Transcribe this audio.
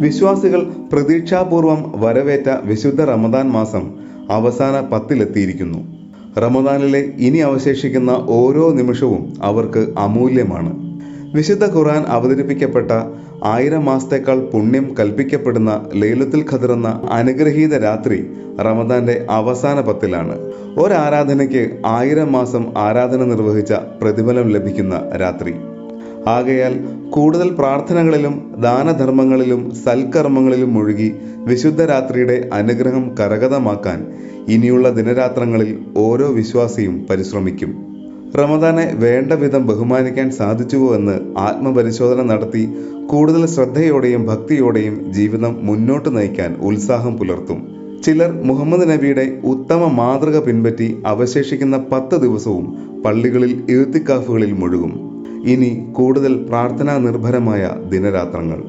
വിശ്വാസികൾ പ്രതീക്ഷാപൂർവം വരവേറ്റ വിശുദ്ധ റമദാൻ മാസം അവസാന 10-ലെത്തിയിരിക്കുന്നു. റമദാനിലെ ഇനി അവശേഷിക്കുന്ന ഓരോ നിമിഷവും അവർക്ക് അമൂല്യമാണ്. വിശുദ്ധ ഖുർആൻ അവതരിപ്പിക്കപ്പെട്ട 1000 മാസത്തേക്കാൾ പുണ്യം കൽപ്പിക്കപ്പെടുന്ന ലൈലത്തുൽ ഖദ്ർ എന്ന അനുഗ്രഹീത രാത്രി റമദാന്റെ അവസാന 10-ലാണ്. ഒരാരാധനയ്ക്ക് 1000 മാസം ആരാധന നിർവഹിച്ച പ്രതിഫലം ലഭിക്കുന്ന രാത്രി. ആകയാൽ കൂടുതൽ പ്രാർത്ഥനകളിലും ദാനധർമ്മങ്ങളിലും സൽക്കർമ്മങ്ങളിലും മുഴുകി വിശുദ്ധ രാത്രിയുടെ അനുഗ്രഹം കരഗതമാക്കാൻ ഇനിയുള്ള ദിനരാത്രങ്ങളിൽ ഓരോ വിശ്വാസിയും പരിശ്രമിക്കും. റമദാനെ വേണ്ട വിധം ബഹുമാനിക്കാൻ സാധിച്ചുവോ എന്ന് ആത്മപരിശോധന നടത്തി കൂടുതൽ ശ്രദ്ധയോടെയും ഭക്തിയോടെയും ജീവിതം മുന്നോട്ട് നയിക്കാൻ ഉത്സാഹം പുലർത്തും. ചിലർ മുഹമ്മദ് നബിയുടെ ഉത്തമ മാതൃക പിൻപറ്റി അവശേഷിക്കുന്ന 10 ദിവസവും പള്ളികളിൽ ഇഅ്തികാഫുകളിൽ മുഴുകും. ഇനി കൂടുതൽ പ്രാർത്ഥനാ നിർഭരമായ ദിനരാത്രങ്ങൾ.